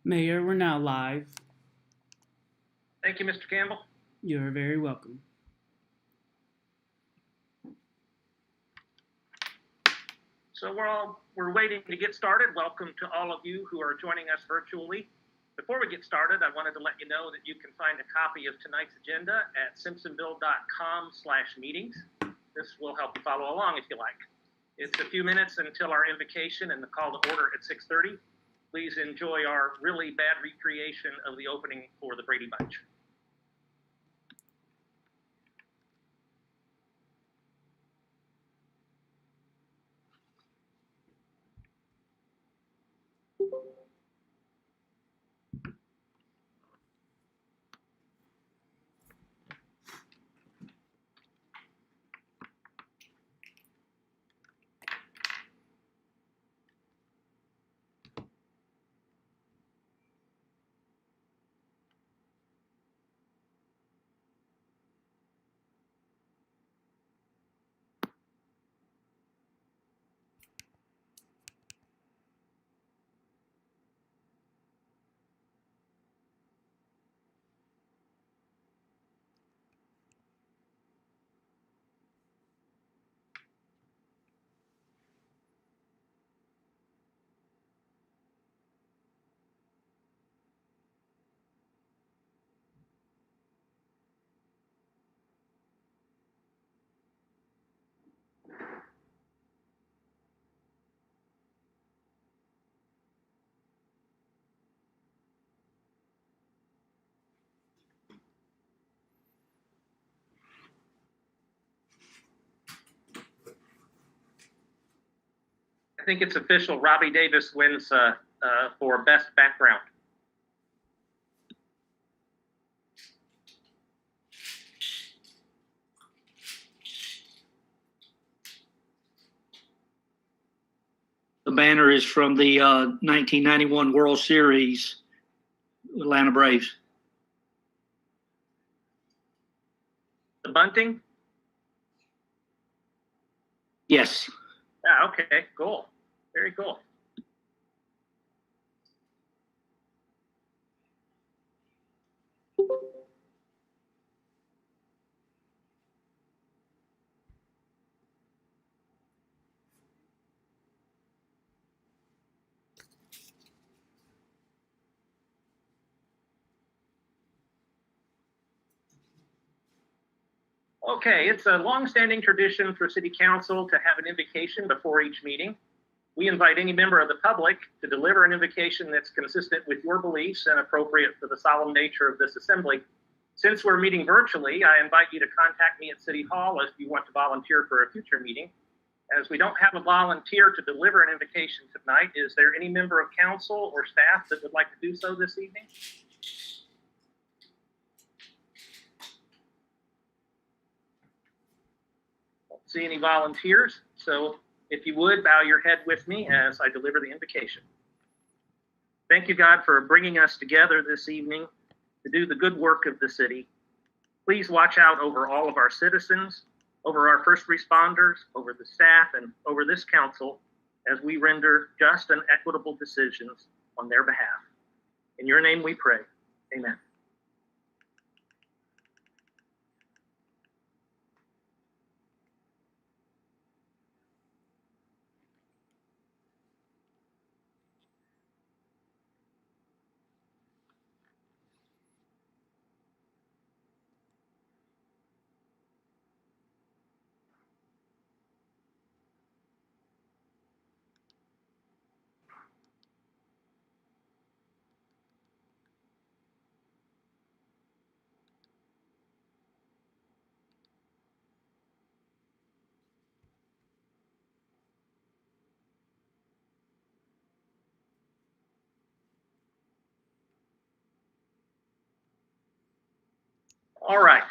Mayor, we're now live. Thank you, Mr. Campbell. You're very welcome. So we're waiting to get started. Welcome to all of you who are joining us virtually. Before we get started, I wanted to let you know that you can find a copy of tonight's agenda at simpsonville.com/meetings. This will help you follow along if you like. It's a few minutes until our invocation and the call to order at 6:30. Please enjoy our really bad recreation of the opening for the Brady Bunch. I think it's official. Robbie Davis wins for Best Background. The banner is from the 1991 World Series, Atlanta Braves. The bunting? Yes. Yeah, okay, cool. Very cool. Okay, it's a long-standing tradition for City Council to have an invocation before each meeting. We invite any member of the public to deliver an invocation that's consistent with your beliefs and appropriate for the solemn nature of this assembly. Since we're meeting virtually, I invite you to contact me at City Hall if you want to volunteer for a future meeting. As we don't have a volunteer to deliver an invocation tonight, is there any member of council or staff that would like to do so this evening? Don't see any volunteers, so if you would, bow your head with me as I deliver the invocation. Thank you, God, for bringing us together this evening to do the good work of the city. Please watch out over all of our citizens, over our first responders, over the staff, and over this council as we render just and equitable decisions on their behalf. In your name we pray. Amen. All right.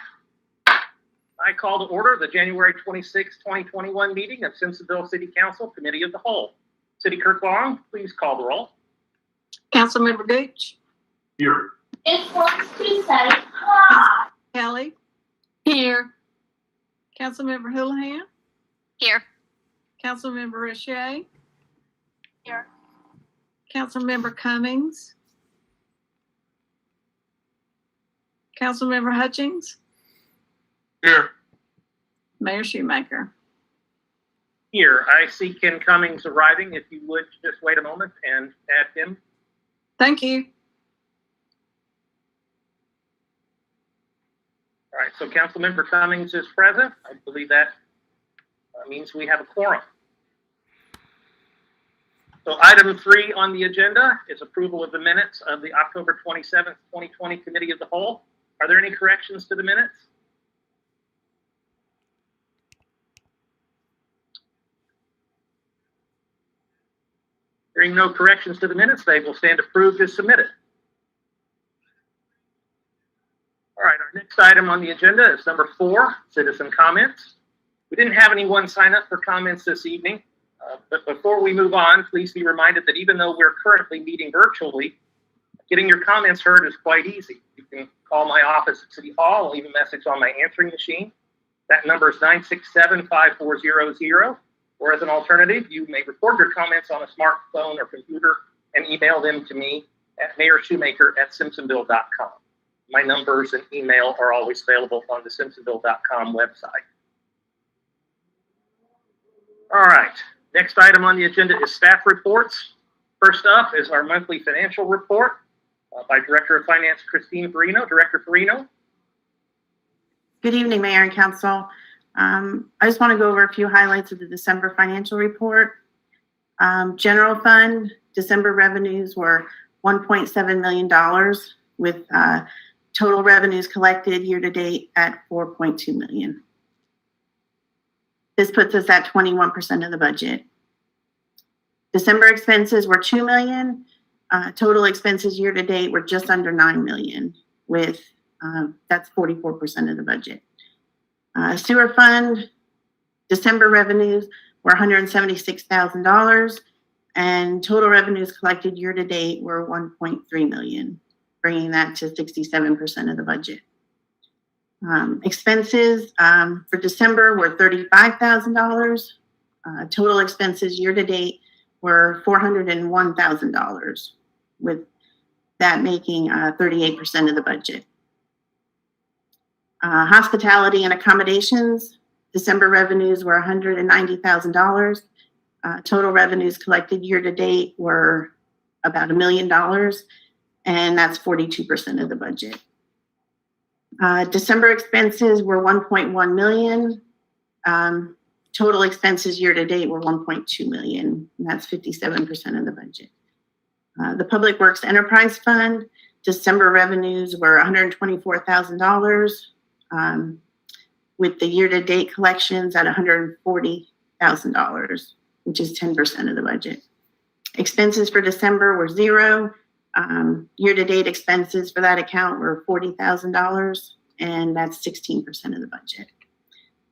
I call to order the January 26, 2021 meeting of Simpsonville City Council Committee of the Whole. City Clerk Long, please call the roll. Councilmember Gooch. Here. It wants to say hi. Kelly. Here. Councilmember Houlihan. Here. Councilmember O'Shea. Here. Councilmember Cummings. Councilmember Hutchings, Here. Mayor Shoemaker. Here, I see Ken Cummings arriving. If you would just wait a moment and add him. Thank you. All right, so Councilmember Cummings is present. I believe that means we have a quorum. So item 3 on the agenda is approval of the minutes of the October 27th, 2020 Committee of the Whole. Are there any corrections to the minutes? Hearing no corrections to the minutes, they will stand approved as submitted. All right, our next item on the agenda is number 4, citizen comments. We didn't have anyone sign up for comments this evening, but before we move on, please be reminded that even though we're currently meeting virtually, getting your comments heard is quite easy. You can call my office at City Hall, leave a message on my answering machine. That number is 967-5400, or as an alternative, you may record your comments on a smartphone or computer and email them to me at mayorshoemaker@simpsonville.com. My numbers and email are always available on the simpsonville.com website. All right, next item on the agenda is staff reports. First up is our monthly financial report by Director of Finance Christine Farino. Director Farino. Good evening, Mayor and Council. I just want to go over a few highlights of the December financial report. General fund, December revenues were $1.7 million with total revenues collected year to date at $4.2 million. This puts us at 21% of the budget. December expenses were $2 million. Total expenses year to date were just under $9 million with that's 44% of the budget. Sewer fund, December revenues were $176,000 and total revenues collected year to date were $1.3 million, bringing that to 67% of the budget. Expenses for December were $35,000. Total expenses year to date were $401,000, with that making 38% of the budget. Hospitality and accommodations, December revenues were $190,000. Total revenues collected year to date were about $1 million, and that's 42% of the budget. December expenses were $1.1 million. Total expenses year to date were $1.2 million, and that's 57% of the budget. The Public Works Enterprise Fund, December revenues were $124,000, with the year-to-date collections at $140,000, which is 10% of the budget. Expenses for December were $0. Year-to-date expenses for that account were $40,000, and that's 16% of the budget.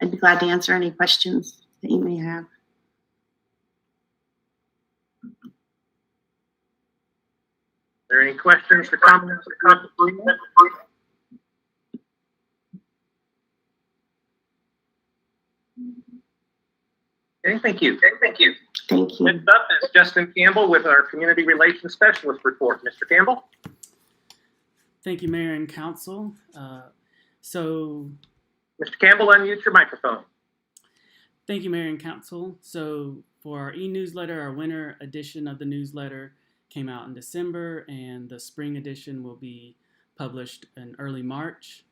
I'd be glad to answer any questions that you may have. Are there any questions or comments? Okay, thank you. Thank you. Next up is Justin Campbell with our Community Relations Specialist report. Mr. Campbell? Thank you, Mayor and Council. Mr. Campbell, unmute your microphone. Thank you, Mayor and Council. So for our e-newsletter, our winter edition of the newsletter came out in December, and the spring edition will be published in early March.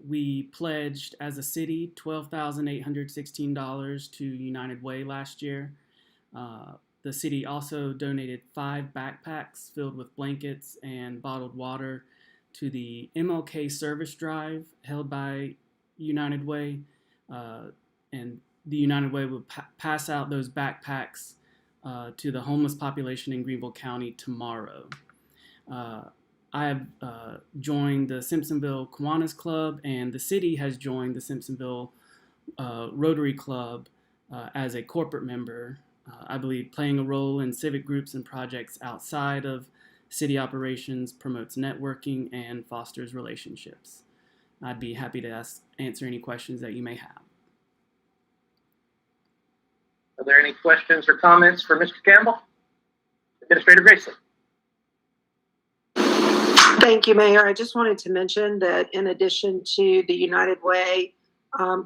We pledged as a city $12,816 to United Way last year. The city also donated 5 backpacks filled with blankets and bottled water to the MLK service drive held by United Way, and the United Way will pass out those backpacks to the homeless population in Greenville County tomorrow. I have joined the Simpsonville Kiwanis Club, and the city has joined the Simpsonville Rotary Club as a corporate member, I believe playing a role in civic groups and projects outside of city operations, promotes networking, and fosters relationships. I'd be happy to answer any questions that you may have. Are there any questions or comments for Mr. Campbell? Administrator Grayson. Thank you, Mayor. I just wanted to mention that in addition to the United Way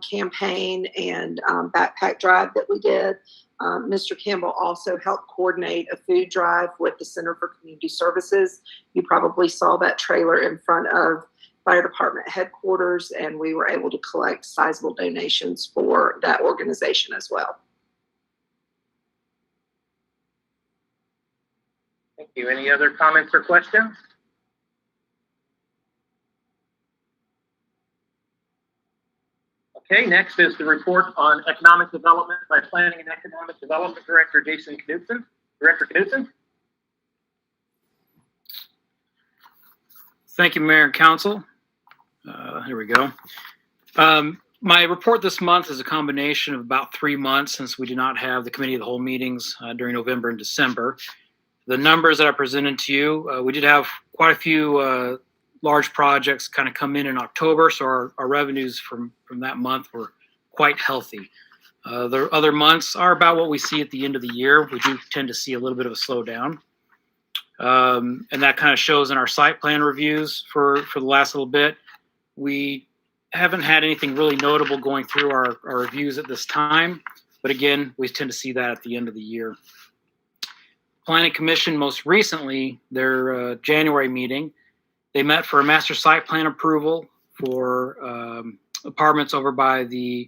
campaign and backpack drive that we did, Mr. Campbell also helped coordinate a food drive with the Center for Community Services. You probably saw that trailer in front of Fire Department headquarters, and we were able to collect sizable donations for that organization as well. Thank you. Any other comments or questions? Okay, next is the report on economic development by Planning and Economic Development Director Jason Knudsen. Director Knudsen. Thank you, Mayor and Council. Here we go. My report this month is a combination of about 3 months since we did not have the Committee of the Whole meetings during November and December. The numbers that I presented to you, we did have quite a few large projects kind of come in October, so our revenues from that month were quite healthy. The other months are about what we see at the end of the year. We do tend to see a little bit of a slowdown. And that kind of shows in our site plan reviews for the last little bit. We haven't had anything really notable going through our reviews at this time, but again, we tend to see that at the end of the year. Planning Commission most recently, their January meeting, they met for a master site plan approval for apartments over by the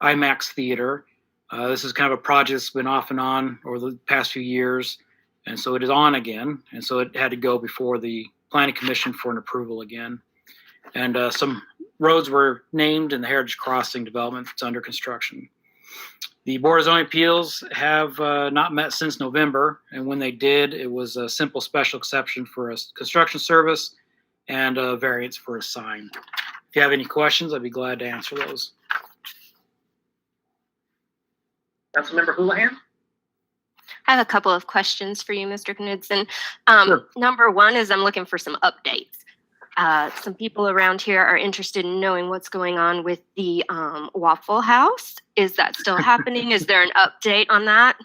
IMAX Theater. This is kind of a project that's been off and on over the past few years, and so it is on again, and so it had to go before the Planning Commission for an approval again. And some roads were named in the Heritage Crossing development that's under construction. The Board of Zoning Appeals have not met since November, and when they did, it was a simple special exception for a construction service and a variance for a sign. If you have any questions, I'd be glad to answer those. Councilmember Houlihan. I have a couple of questions for you, Mr. Knudsen. Sure. Number one is I'm looking for some updates. Some people around here are interested in knowing what's going on with the Waffle House. Is that still happening? Is there an update on that?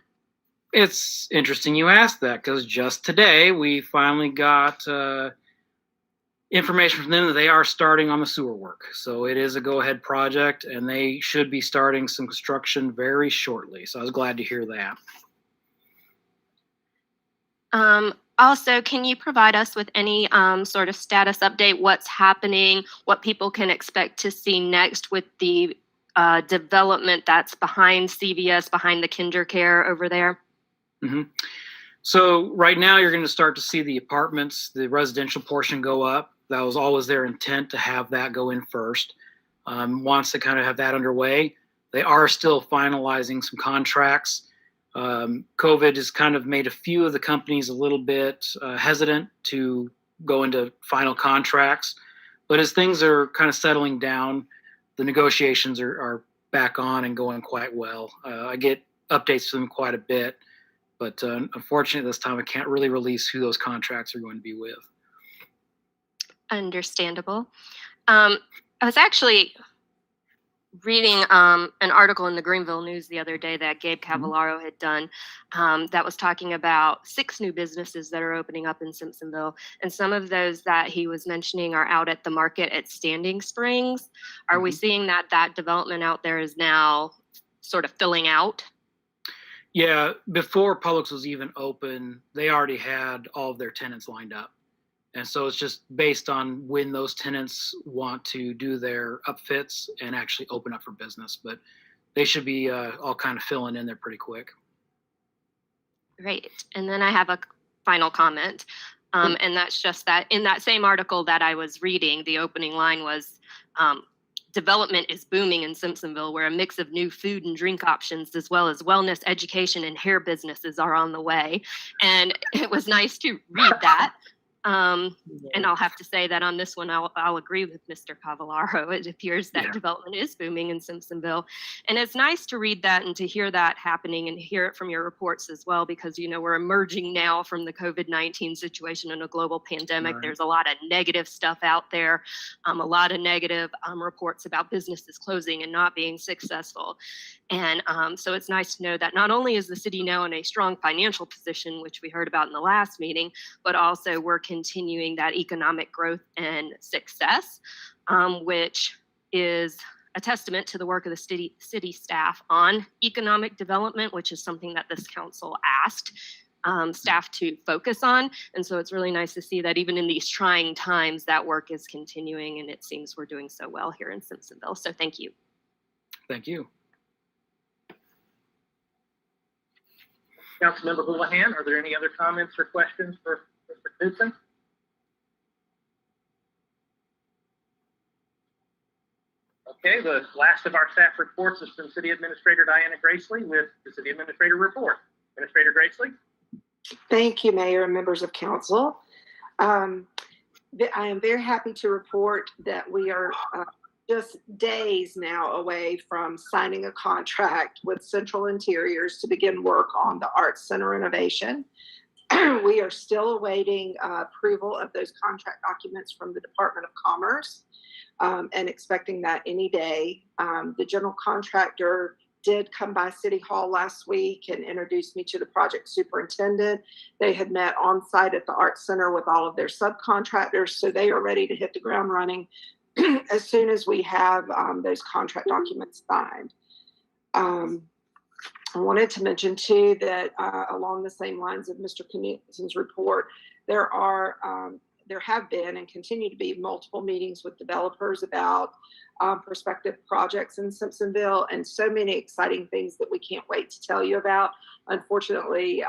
It's interesting you asked that, because just today we finally got information from them that they are starting on the sewer work. So it is a go-ahead project, and they should be starting some construction very shortly. So I was glad to hear that. Also, can you provide us with any sort of status update, what's happening, what people can expect to see next with the development that's behind CVS, behind the KinderCare over there? Mm-hmm. So right now you're going to start to see the apartments, the residential portion go up. That was always their intent, to have that go in first. Once they kind of have that underway, they are still finalizing some contracts. COVID has kind of made a few of the companies a little bit hesitant to go into final contracts. But as things are kind of settling down, the negotiations are back on and going quite well. I get updates from them quite a bit, but unfortunately this time I can't really release who those contracts are going to be with. Understandable. I was actually reading an article in the Greenville News the other day that Gabe Cavallaro had done that was talking about 6 new businesses that are opening up in Simpsonville. And some of those that he was mentioning are out at the market at Standing Springs. Are we seeing that development out there is now sort of filling out? Yeah, before Publix was even open, they already had all of their tenants lined up. And so it's just based on when those tenants want to do their upfits and actually open up for business. But they should be all kind of filling in there pretty quick. Great. And then I have a final comment. And that's just that in that same article that I was reading, the opening line was, development is booming in Simpsonville, where a mix of new food and drink options, as well as wellness, education, and hair businesses are on the way. And it was nice to read that. And I'll have to say that on this one, I'll agree with Mr. Cavallaro. It appears that development is booming in Simpsonville. And it's nice to read that and to hear that happening and hear it from your reports as well, because, you know, we're emerging now from the COVID-19 situation and a global pandemic. Right. There's a lot of negative stuff out there, a lot of negative reports about businesses closing and not being successful. And so it's nice to know that not only is the city now in a strong financial position, which we heard about in the last meeting, but also we're continuing that economic growth and success, which is a testament to the work of the city staff on economic development, which is something that this council asked staff to focus on. And so it's really nice to see that even in these trying times, that work is continuing, and it seems we're doing so well here in Simpsonville. So thank you. Thank you. Councilmember Houlihan, are there any other comments or questions for Mr. Knudsen? Okay, the last of our staff reports is from City Administrator Diana Gracely with the City Administrator report. Administrator Gracely. Thank you, Mayor and members of council. I am very happy to report that we are just days now away from signing a contract with Central Interiors to begin work on the Arts Center renovation. We are still awaiting approval of those contract documents from the Department of Commerce and expecting that any day. The general contractor did come by City Hall last week and introduced me to the project superintendent. They had met on site at the Arts Center with all of their subcontractors, so they are ready to hit the ground running as soon as we have those contract documents signed. I wanted to mention too that along the same lines of Mr. Knudsen's report, there have been and continue to be multiple meetings with developers about prospective projects in Simpsonville, and so many exciting things that we can't wait to tell you about. Unfortunately,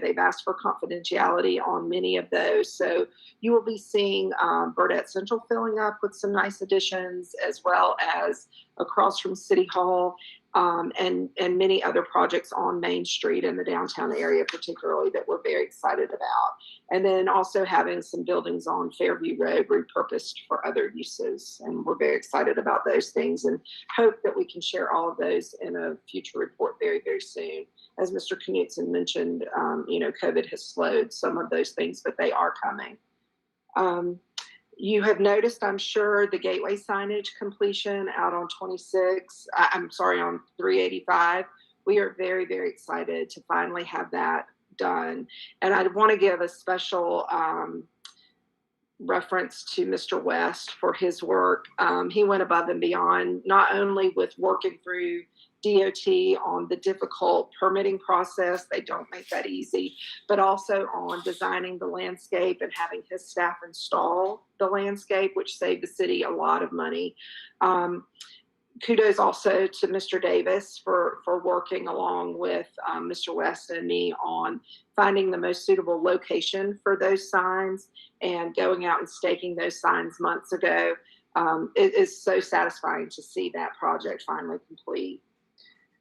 they've asked for confidentiality on many of those. So you will be seeing Burdette Central filling up with some nice additions, as well as across from City Hall, and many other projects on Main Street in the downtown area, particularly, that we're very excited about. And then also having some buildings on Fairview Road repurposed for other uses. And we're very excited about those things and hope that we can share all of those in a future report very, very soon. As Mr. Knudsen mentioned, COVID has slowed some of those things, but they are coming. You have noticed, I'm sure, the gateway signage completion out on on 385. We are very, very excited to finally have that done. And I want to give a special reference to Mr. West for his work. He went above and beyond, not only with working through DOT on the difficult permitting process, they don't make that easy, but also on designing the landscape and having his staff install the landscape, which saved the city a lot of money. Kudos also to Mr. Davis for working along with Mr. West and me on finding the most suitable location for those signs and going out and staking those signs months ago. It is so satisfying to see that project finally complete.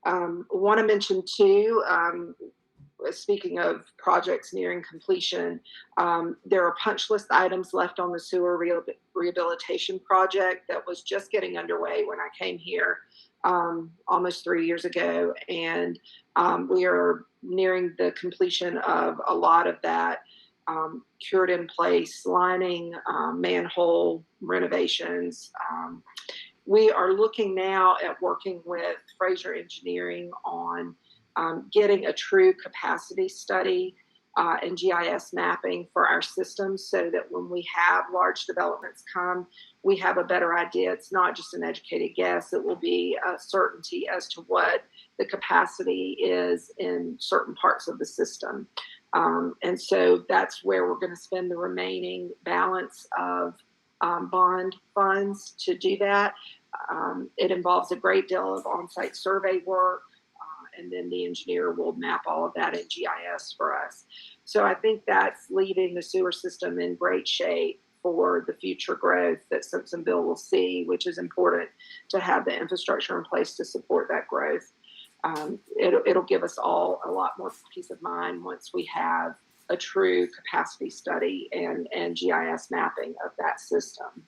Want to mention too, speaking of projects nearing completion, there are punch list items left on the sewer rehabilitation project that was just getting underway when I came here almost 3 years ago. And we are nearing the completion of a lot of that cured in place lining, manhole renovations. We are looking now at working with Fraser Engineering on getting a true capacity study and GIS mapping for our system so that when we have large developments come, we have a better idea. It's not just an educated guess. It will be a certainty as to what the capacity is in certain parts of the system. And so that's where we're going to spend the remaining balance of bond funds to do that. It involves a great deal of on-site survey work, and then the engineer will map all of that in GIS for us. So I think that's leaving the sewer system in great shape for the future growth that Simpsonville will see, which is important to have the infrastructure in place to support that growth. It'll give us all a lot more peace of mind once we have a true capacity study and GIS mapping of that system.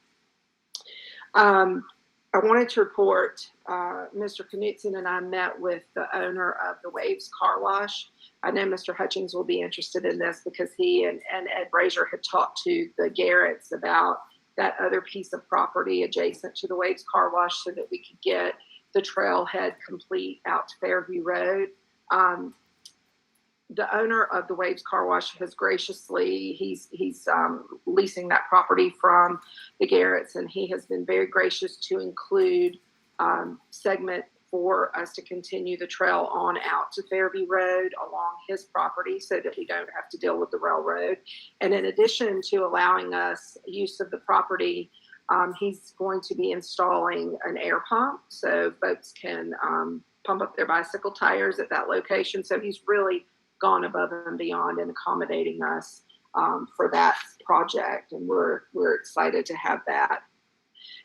I wanted to report, Mr. Knudsen and I met with the owner of the Waves Car Wash. I know Mr. Hutchings will be interested in this because he and Ed Brazier had talked to the Garretts about that other piece of property adjacent to the Waves Car Wash so that we could get the trailhead complete out to Fairview Road. the owner of the Waves Car Wash has graciously, he's leasing that property from the Garretts, and he has been very gracious to include segment for us to continue the trail on out to Fairview Road along his property so that we don't have to deal with the railroad. And in addition to allowing us use of the property, he's going to be installing an air pump so folks can pump up their bicycle tires at that location. So he's really gone above and beyond in accommodating us for that project, and we're excited to have that.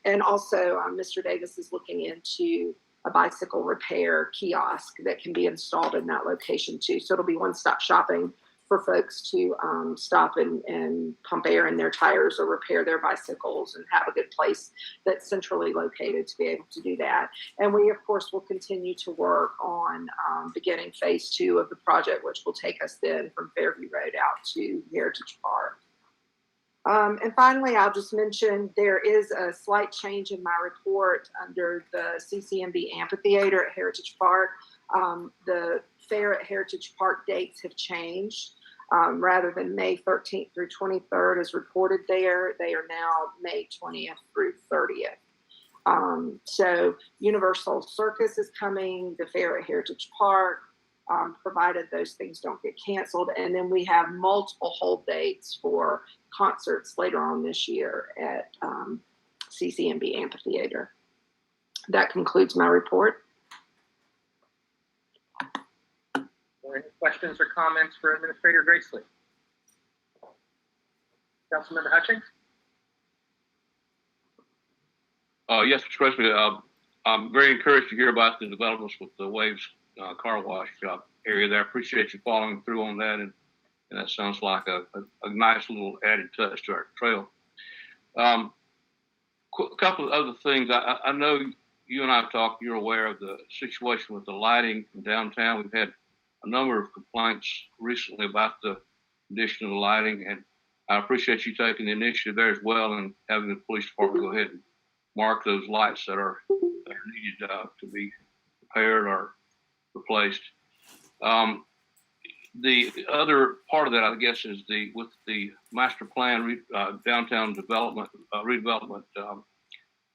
And also, Mr. Davis is looking into a bicycle repair kiosk that can be installed in that location too. So it'll be one-stop shopping for folks to stop and pump air in their tires or repair their bicycles and have a good place that's centrally located to be able to do that. And we, of course, will continue to work on beginning phase 2 of the project, which will take us then from Fairview Road out to Heritage Park. And finally, I'll just mention there is a slight change in my report under the Ccmb Amphitheater at Heritage Park. The fair at Heritage Park dates have changed. Rather than May 13th through 23rd as reported there, they are now May 20th through 30th. So Universal Circus is coming, the fair at Heritage Park, provided those things don't get canceled. And then we have multiple hold dates for concerts later on this year at Ccmb Amphitheater. That concludes my report. Are there any questions or comments for Administrator Gracely? Councilmember Hutchings? Yes, Mr. President. I'm very encouraged to hear about the developments with the Waves car wash area there. I appreciate you following through on that, and that sounds like a nice little added touch to our trail. A couple of other things. I know you and I have talked, you're aware of the situation with the lighting in downtown. We've had a number of complaints recently about the condition of the lighting, and I appreciate you taking the initiative there as well and having the police department go ahead and mark those lights that are needed to be repaired or replaced. The other part of that, I guess, is with the master plan downtown development redevelopment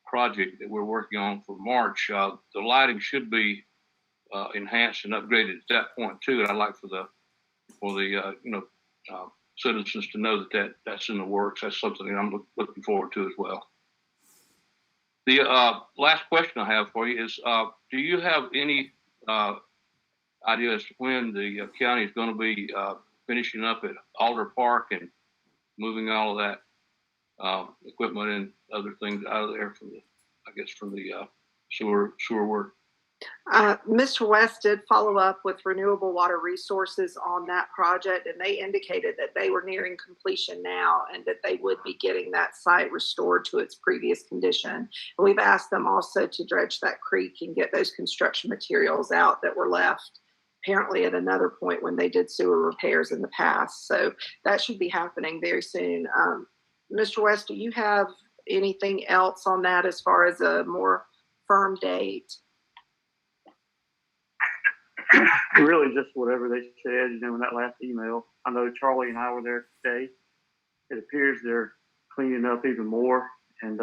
project that we're working on for March. The lighting should be enhanced and upgraded at that point too. And I'd like for the citizens to know that's in the works. That's something that I'm looking forward to as well. The last question I have for you is: do you have any idea as to when the county is going to be finishing up at Alder Park and moving all of that equipment and other things out of there from the sewer work? Mr. West did follow up with Renewable Water Resources on that project, and they indicated that they were nearing completion now and that they would be getting that site restored to its previous condition. And we've asked them also to dredge that creek and get those construction materials out that were left apparently at another point when they did sewer repairs in the past. So that should be happening very soon. Mr. West, do you have anything else on that as far as a more firm date? Really just whatever they said, in that last email. I know Charlie and I were there today. It appears they're cleaning up even more. And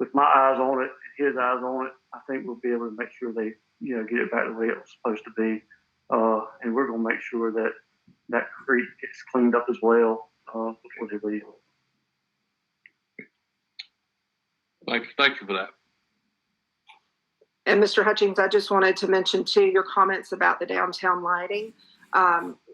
with my eyes on it, his eyes on it, I think we'll be able to make sure they, get it back the way it was supposed to be. And we're going to make sure that that creek gets cleaned up as well before they leave. Thank you for that. And Mr. Hutchings, I just wanted to mention too, your comments about the downtown lighting.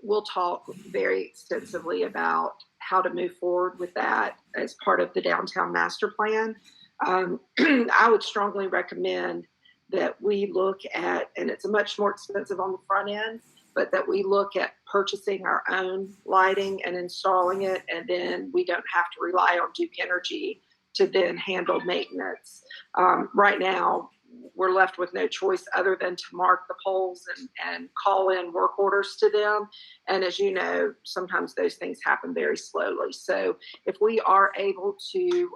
We'll talk very extensively about how to move forward with that as part of the downtown master plan. I would strongly recommend that we look at, and it's much more expensive on the front end, but that we look at purchasing our own lighting and installing it, and then we don't have to rely on Duke Energy to then handle maintenance. Right now, we're left with no choice other than to mark the poles and call in work orders to them. And as you know, sometimes those things happen very slowly. So if we are able to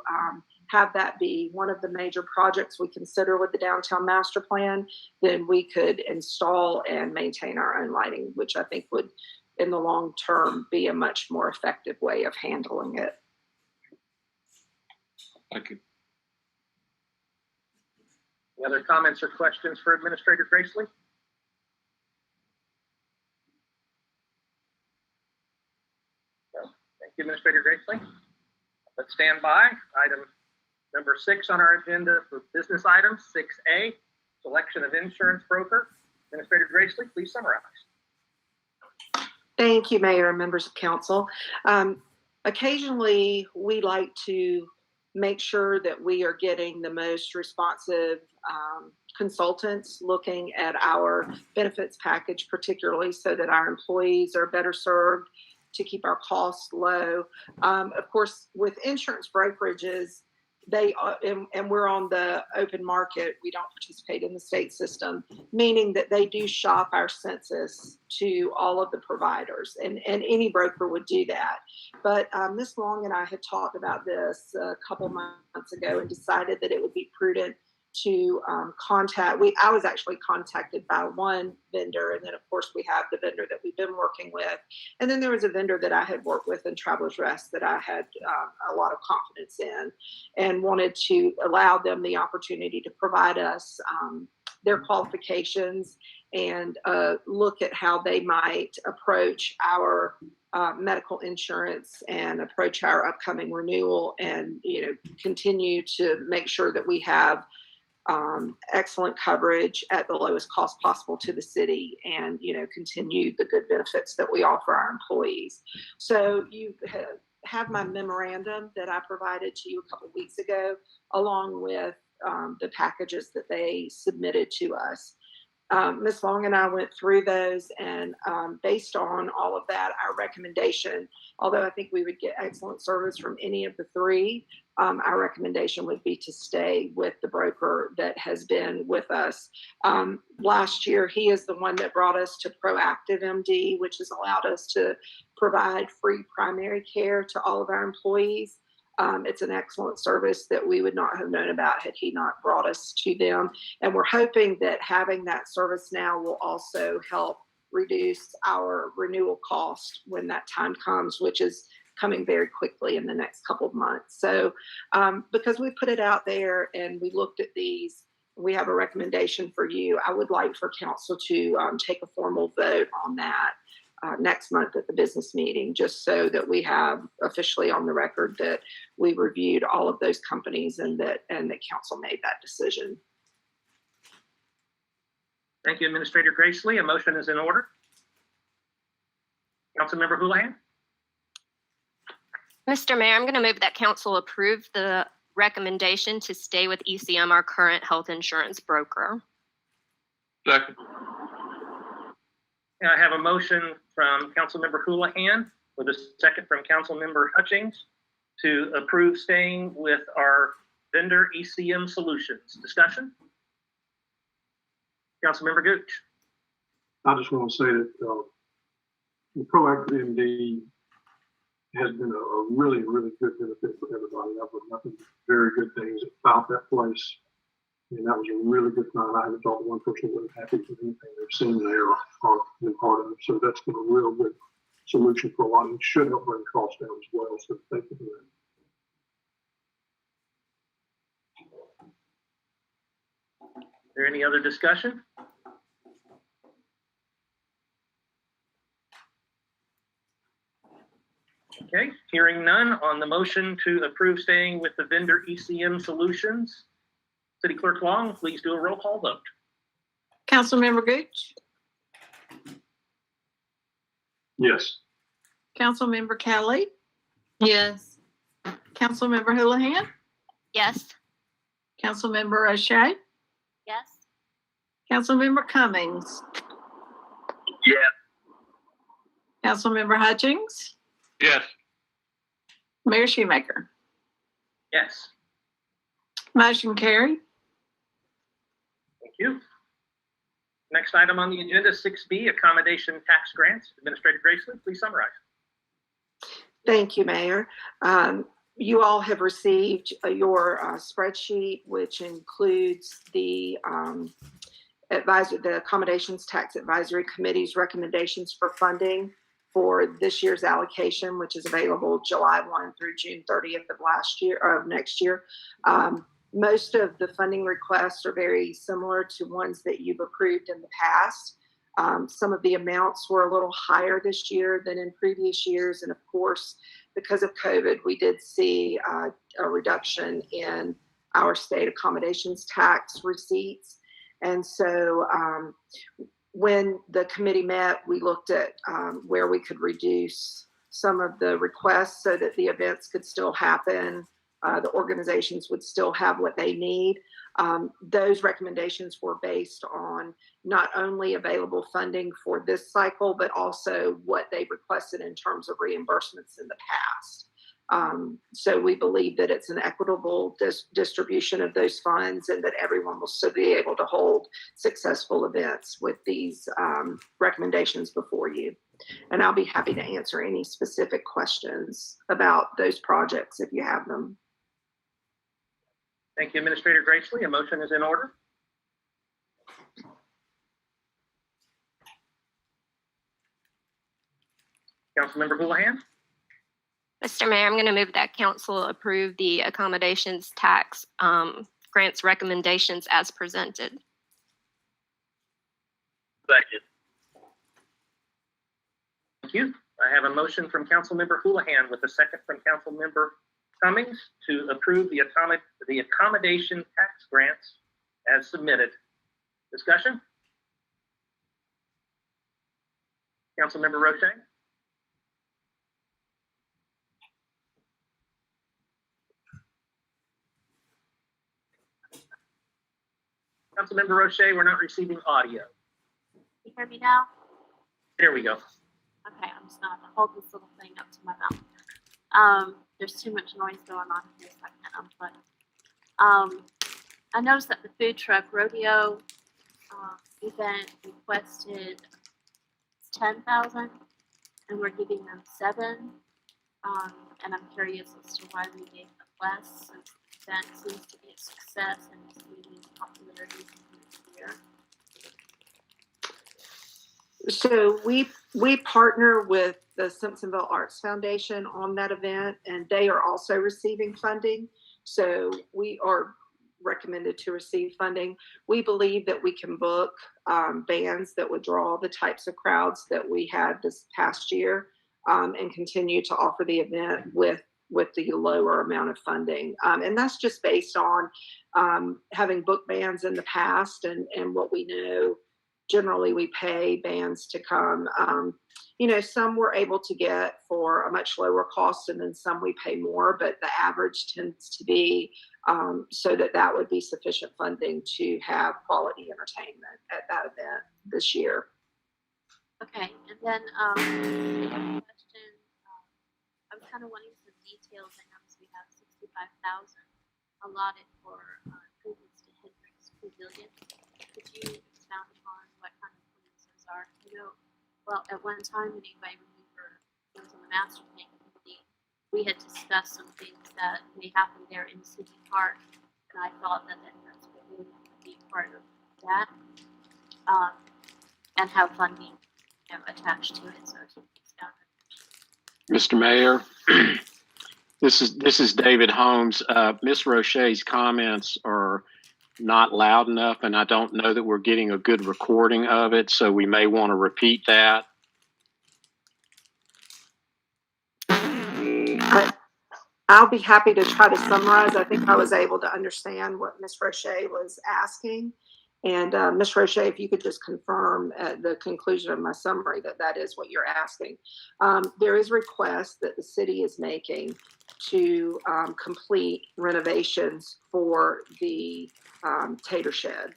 have that be one of the major projects we consider with the downtown master plan, then we could install and maintain our own lighting, which I think would, in the long term, be a much more effective way of handling it. Thank you. Any other comments or questions for Administrator Gracely? No. Thank you, Administrator Gracely. Let's stand by. Item number 6 on our agenda for business items, 6A, selection of insurance broker. Administrator Gracely, please summarize. Thank you, Mayor and members of council. Occasionally, we like to make sure that we are getting the most responsive consultants looking at our benefits package, particularly so that our employees are better served to keep our costs low. Of course, with insurance brokerages, and we're on the open market, we don't participate in the state system, meaning that they do shop our census to all of the providers, and any broker would do that. But Ms. Long and I had talked about this a couple months ago and decided that it would be prudent to I was actually contacted by one vendor, and then of course we have the vendor that we've been working with, and then there was a vendor that I had worked with in Travelers Rest that I had a lot of confidence in, and wanted to allow them the opportunity to provide us their qualifications and look at how they might approach our medical insurance and approach our upcoming renewal, and continue to make sure that we have excellent coverage at the lowest cost possible to the city, and continue the good benefits that we offer our employees. So you have my memorandum that I provided to you a couple of weeks ago, along with the packages that they submitted to us. Ms. Long and I went through those, and based on all of that, our recommendation, although I think we would get excellent service from any of the three, our recommendation would be to stay with the broker that has been with us. Last year, he is the one that brought us to Proactive MD, which has allowed us to provide free primary care to all of our employees. It's an excellent service that we would not have known about had he not brought us to them. And we're hoping that having that service now will also help reduce our renewal cost when that time comes, which is coming very quickly in the next couple of months. So because we put it out there and we looked at these, we have a recommendation for you. I would like for council to take a formal vote on that next month at the business meeting, just so that we have officially on the record that we reviewed all of those companies and that council made that decision. Thank you, Administrator Gracely. A motion is in order. Councilmember Houlihan. Mr. Mayor, I'm going to move that council approve the recommendation to stay with ECM, our current health insurance broker. Second. I have a motion from Councilmember Houlihan with a second from Councilmember Hutchings to approve staying with our vendor ECM Solutions. Discussion? Councilmember Gooch. I just want to say that the Proactive MD has been a really, really good benefit for everybody. I've heard nothing but very good things about that place. And that was a really good time. I haven't talked to one person who was happy with anything they've seen there or been part of it. So that's been a real good solution for a lot, and it should help bring costs down as well. So thank you for that. Is there any other discussion? Okay, hearing none on the motion to approve staying with the vendor ECM Solutions. City Clerk Long, please do a roll call vote. Councilmember Gooch, Yes. Councilmember Kelly, Yes. Councilmember Houlihan, Yes. Councilmember O'Shea, Yes. Councilmember Cummings. Yes. Councilmember Hutchings, Yes. Mayor Shoemaker. Yes, Motion carried. thank you. Next item on the agenda, 6B, accommodation tax grants. Administrator Gracely, please summarize. Thank you, Mayor. You all have received your spreadsheet, which includes the Accommodations Tax Advisory Committee's recommendations for funding for this year's allocation, which is available July 1 through June 30th of next year. Most of the funding requests are very similar to ones that you've approved in the past. Some of the amounts were a little higher this year than in previous years. And of course, because of COVID, we did see a reduction in our state accommodations tax receipts. And so when the committee met, we looked at where we could reduce some of the requests so that the events could still happen. The organizations would still have what they need. Those recommendations were based on not only available funding for this cycle, but also what they requested in terms of reimbursements in the past. So we believe that it's an equitable distribution of those funds and that everyone will still be able to hold successful events with these recommendations before you. And I'll be happy to answer any specific questions about those projects if you have them. Thank you, Administrator Gracely. A motion is in order. Councilmember Houlihan. Mr. Mayor, I'm going to move that council approve the accommodations tax grants recommendations as presented. Second. Thank you. I have a motion from Councilmember Houlihan with a second from Councilmember Cummings to approve the accommodation tax grants as submitted. Discussion? Councilmember Roche? Councilmember Roche, we're not receiving audio. Can you hear me now? There we go. Okay, I'm just gonna hold this little thing up to my mouth. There's too much noise going on here, so I can't unplug. I noticed that the food truck rodeo event requested 10,000, and we're giving them 7. And I'm curious as to why we gave them less, since the event seems to be a success and is gaining popularity this year. So we partner with the Simpsonville Arts Foundation on that event, and they are also receiving funding. So we are recommended to receive funding. We believe that we can book bands that would draw the types of crowds that we had this past year, and continue to offer the event with the lower amount of funding. And that's just based on having booked bands in the past and what we know. Generally, we pay bands to come. Some we're able to get for a much lower cost, and then some we pay more, but the average tends to be so that would be sufficient funding to have quality entertainment at that event this year. Okay, and then question, I was kind of wanting some details. I noticed we have 65,000 allotted for improvements to Hendricks Pavilion. Could you expound upon what kind of improvements those are? Well, at one time anyway, when we were on the master plan committee, we had discussed some things that may happen there in City Park, and I thought that Hendricks Pavilion would be part of that, and have funding attached to it. So if you can expound on it. Mr. Mayor, this is David Holmes. Ms. Roche's comments are not loud enough, and I don't know that we're getting a good recording of it, so we may want to repeat that. I'll be happy to try to summarize. I think I was able to understand what Ms. Roche was asking. And Ms. Roche, if you could just confirm at the conclusion of my summary that is what you're asking. There is a request that the city is making to complete renovations for the tater shed.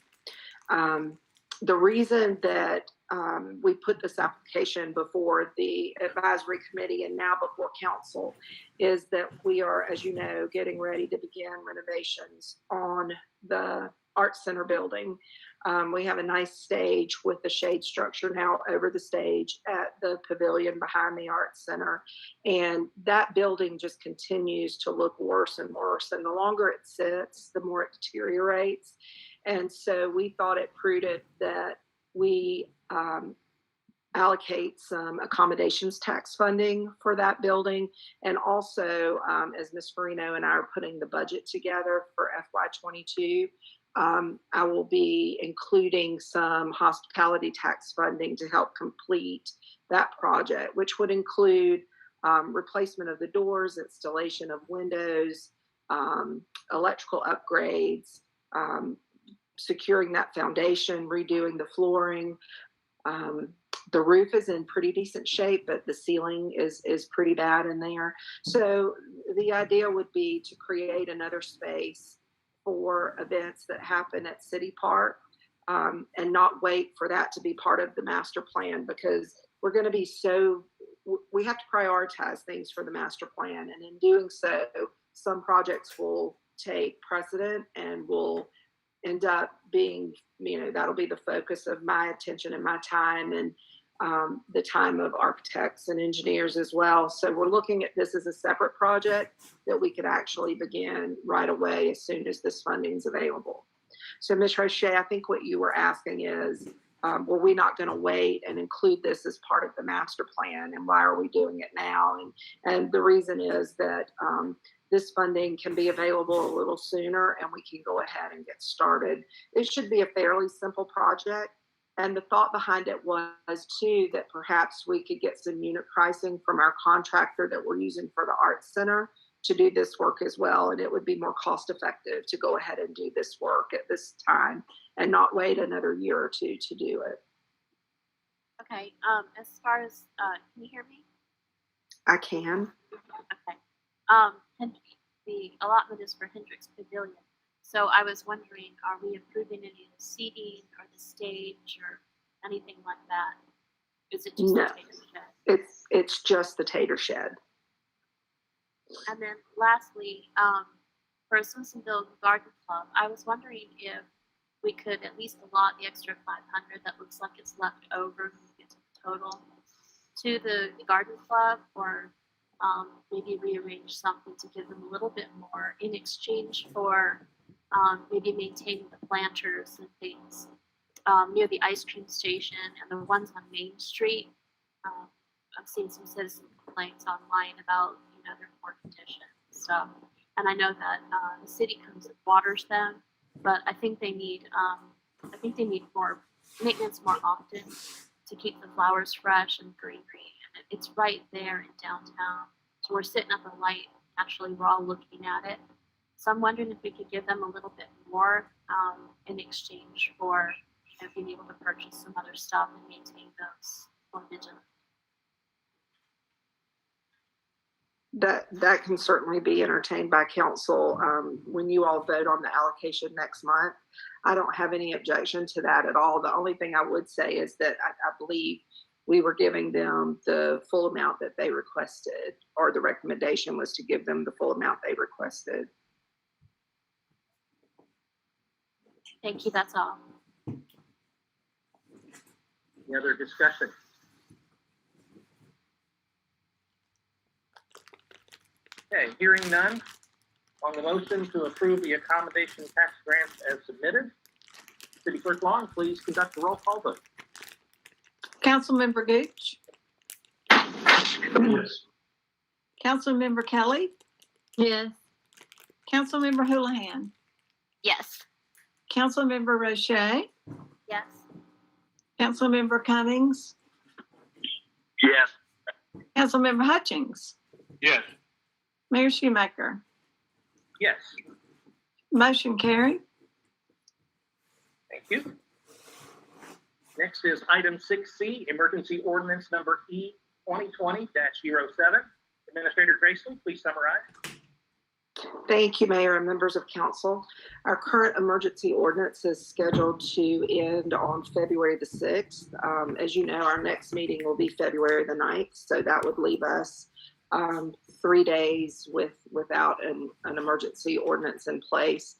The reason that we put this application before the advisory committee and now before council is that we are, as you know, getting ready to begin renovations on the Arts Center building. We have a nice stage with the shade structure now over the stage at the pavilion behind the Arts Center. And that building just continues to look worse and worse. And the longer it sits, the more it deteriorates. And so we thought it prudent that we allocate some accommodations tax funding for that building. And also, as Ms. Farino and I are putting the budget together for FY22, I will be including some hospitality tax funding to help complete that project, which would include replacement of the doors, installation of windows, electrical upgrades, securing that foundation, redoing the flooring. The roof is in pretty decent shape, but the ceiling is pretty bad in there. So the idea would be to create another space for events that happen at City Park, and not wait for that to be part of the master plan, because we're going to be we have to prioritize things for the master plan. And in doing so, some projects will take precedent and will end up being, that'll be the focus of my attention and my time, and the time of architects and engineers as well. So we're looking at this as a separate project that we could actually begin right away as soon as this funding is available. So Ms. Roche, I think what you were asking is, were we not going to wait and include this as part of the master plan, and why are we doing it now? And the reason is that this funding can be available a little sooner, and we can go ahead and get started. It should be a fairly simple project. And the thought behind it was too that perhaps we could get some unit pricing from our contractor that we're using for the Arts Center to do this work as well. And it would be more cost effective to go ahead and do this work at this time and not wait another year or two to do it. Okay, as far as, can you hear me? I can. Okay. The allotment is for Hendricks Pavilion. So I was wondering, are we approving any of the seating or the stage or anything like that? Is it just No, the tater shed? it's just the tater shed. And then lastly, for Simpsonville Garden Club, I was wondering if we could at least allot the extra 500 that looks like it's left over when we get to the total to the garden club, or maybe rearrange something to give them a little bit more in exchange for maybe maintaining the planters and things near the ice cream station and the ones on Main Street. I've seen some citizen complaints online about their poor condition and stuff, and I know that the city comes and waters them, but I think they need more maintenance more often to keep the flowers fresh and greenery. And it's right there in downtown, so we're sitting at the light. Actually, we're all looking at it. So I'm wondering if we could give them a little bit more in exchange for being able to purchase some other stuff and maintain those more vigilantly. That can certainly be entertained by council when you all vote on the allocation next month. I don't have any objection to that at all. The only thing I would say is that I believe we were giving them the full amount that they requested, or the recommendation was to give them the full amount they requested. Thank you, that's all. Any other discussion? Okay, hearing none. On the motion to approve the accommodation tax grants as submitted, City Clerk Long, please conduct a roll call vote. Councilmember Gooch, Yes. Councilmember Kelly, Yes. Councilmember Houlihan, Yes. Councilmember Roche, Yes. Councilmember Cummings, Yes. Councilmember Hutchings, Yes. Mayor Shoemaker. Yes, Motion carried. thank you. Next is item 6C, emergency ordinance number E 2020-07. Administrator Grayson, please summarize. Thank you, Mayor and members of council. Our current emergency ordinance is scheduled to end on February the 6th. As you know, our next meeting will be February the 9th, so that would leave us 3 days without an emergency ordinance in place.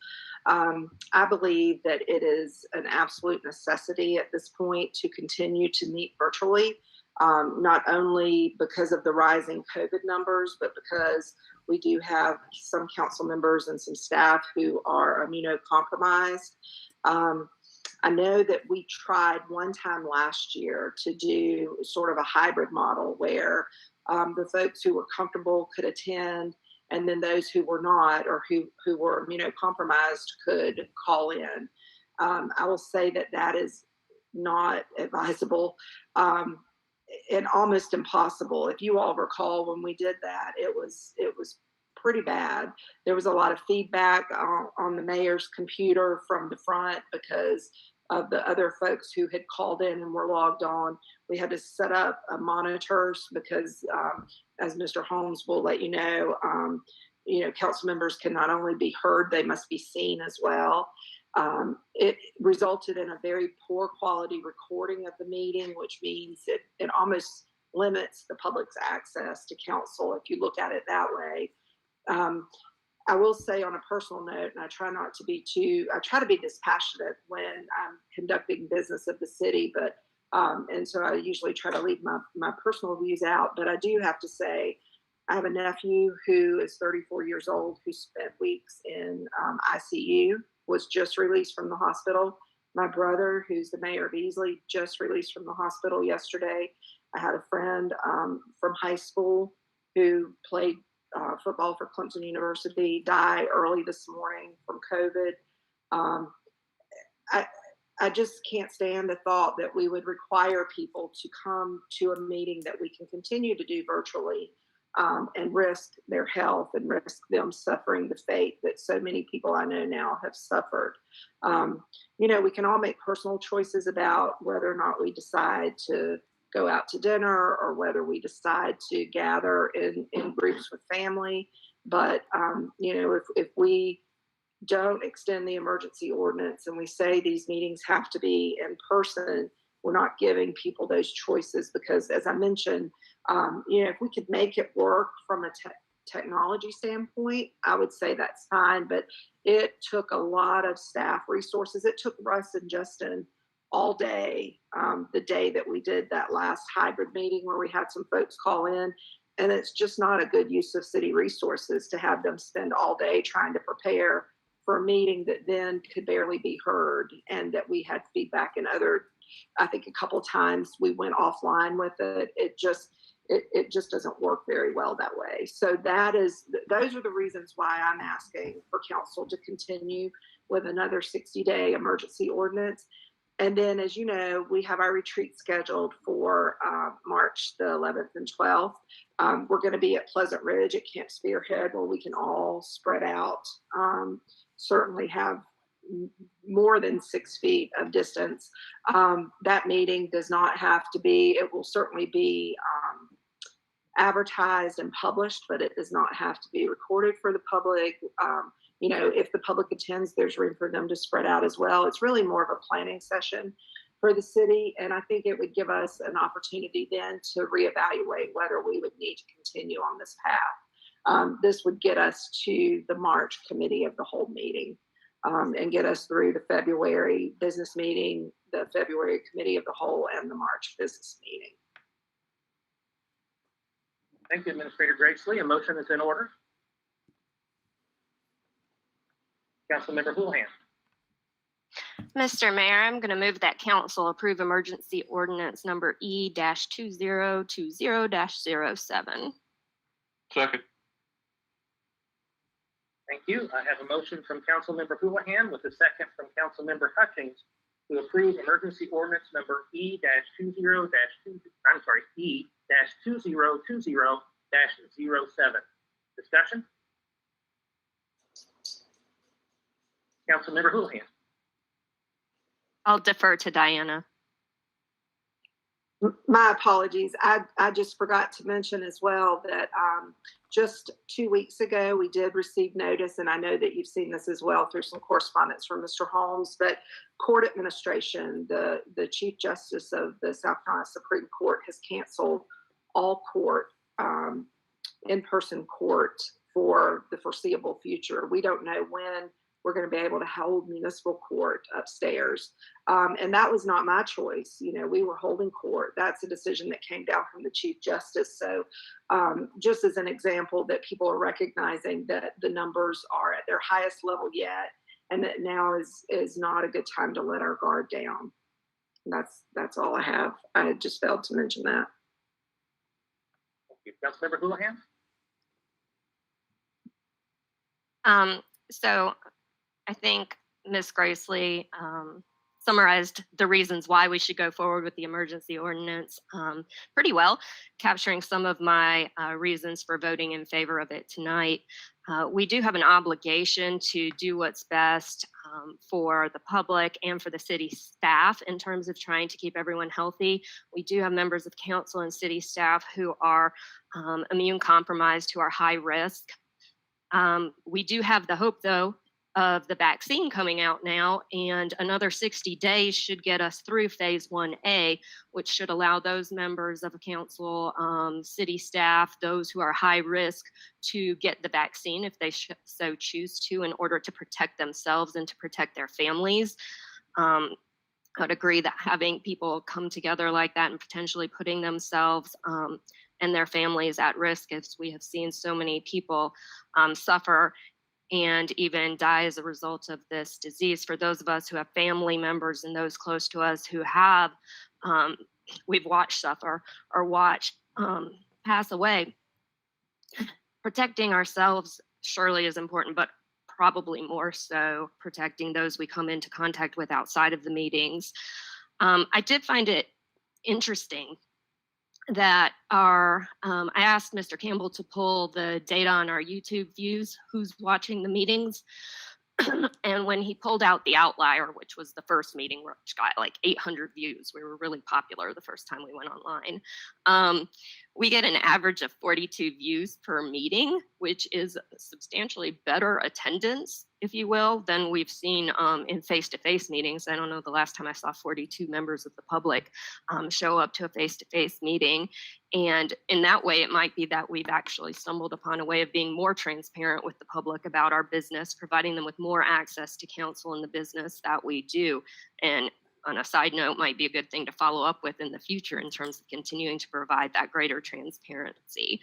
I believe that it is an absolute necessity at this point to continue to meet virtually, not only because of the rising COVID numbers, but because we do have some council members and some staff who are immunocompromised. I know that we tried one time last year to do sort of a hybrid model where the folks who were comfortable could attend, and then those who were not or who were immunocompromised could call in. I will say that that is not advisable and almost impossible. If you all recall, when we did that, it was pretty bad. There was a lot of feedback on the mayor's computer from the front because of the other folks who had called in and were logged on. We had to set up monitors because, as Mr. Holmes will let you know, council members can not only be heard, they must be seen as well. It resulted in a very poor quality recording of the meeting, which means it almost limits the public's access to council if you look at it that way. I will say on a personal note, and I try to be dispassionate when I'm conducting business of the city, but and so I usually try to leave my personal views out. But I do have to say, I have a nephew who is 34 years old who spent weeks in ICU, was just released from the hospital. My brother, who's the mayor of Easley, just released from the hospital yesterday. I had a friend from high school who played football for Clemson University die early this morning from COVID. I just can't stand the thought that we would require people to come to a meeting that we can continue to do virtually and risk their health and risk them suffering the fate that so many people I know now have suffered. We can all make personal choices about whether or not we decide to go out to dinner or whether we decide to gather in groups with family. But, if we don't extend the emergency ordinance and we say these meetings have to be in person, we're not giving people those choices because, as I mentioned, if we could make it work from a technology standpoint, I would say that's fine. But it took a lot of staff resources. It took Russ and Justin all day, the day that we did that last hybrid meeting where we had some folks call in. And it's just not a good use of city resources to have them spend all day trying to prepare for a meeting that then could barely be heard, and that we had feedback and I think a couple times we went offline with it. It just doesn't work very well that way. So those are the reasons why I'm asking for council to continue with another 60-day emergency ordinance. And then, as you know, we have our retreat scheduled for March the 11th and 12th. We're going to be at Pleasant Ridge at Camp Spearhead, where we can all spread out, certainly have more than 6 feet of distance. That meeting does not have to be, it will certainly be advertised and published, but it does not have to be recorded for the public. If the public attends, there's room for them to spread out as well. It's really more of a planning session for the city. And I think it would give us an opportunity then to reevaluate whether we would need to continue on this path. This would get us to the March committee of the whole meeting and get us through the February business meeting, the February committee of the whole, and the March business meeting. Thank you, Administrator Gracelee. A motion is in order. Councilmember Houlihan. Mr. Mayor, I'm going to move that council approve emergency ordinance number E-2020-07. Second. Thank you. I have a motion from Councilmember Houlihan with a second from Councilmember Hutchings to approve emergency ordinance number E-2020-07. Discussion? Councilmember Houlihan. I'll defer to Diana. My apologies. I just forgot to mention as well that just 2 weeks ago, we did receive notice, and I know that you've seen this as well through some correspondence from Mr. Holmes, but court administration, the Chief Justice of the South Carolina Supreme Court has canceled all court, in-person court for the foreseeable future. We don't know when we're going to be able to hold municipal court upstairs. And that was not my choice. You know, we were holding court. That's a decision that came down from the Chief Justice. So just as an example that people are recognizing that the numbers are at their highest level yet, and that now is not a good time to let our guard down. And that's all I have. I just failed to mention that. Thank you. Councilmember Houlihan? So I think Ms. Gracely summarized the reasons why we should go forward with the emergency ordinance pretty well, capturing some of my reasons for voting in favor of it tonight. We do have an obligation to do what's best for the public and for the city staff in terms of trying to keep everyone healthy. We do have members of council and city staff who are immune compromised, who are high risk. We do have the hope, though, of the vaccine coming out now, and another 60 days should get us through phase 1A, which should allow those members of a council, city staff, those who are high risk to get the vaccine if they so choose to, in order to protect themselves and to protect their families. I would agree that having people come together like that and potentially putting themselves and their families at risk, as we have seen so many people suffer and even die as a result of this disease. For those of us who have family members and those close to us who have, we've watched suffer or watch pass away, protecting ourselves surely is important, but probably more so protecting those we come into contact with outside of the meetings. I did find it interesting that I asked Mr. Campbell to pull the data on our YouTube views, who's watching the meetings. And when he pulled out the outlier, which was the first meeting, which got like 800 views, we were really popular the first time we went online. We get an average of 42 views per meeting, which is substantially better attendance, if you will, than we've seen in face-to-face meetings. I don't know the last time I saw 42 members of the public show up to a face-to-face meeting. And in that way, it might be that we've actually stumbled upon a way of being more transparent with the public about our business, providing them with more access to council and the business that we do. And on a side note, might be a good thing to follow up with in the future in terms of continuing to provide that greater transparency.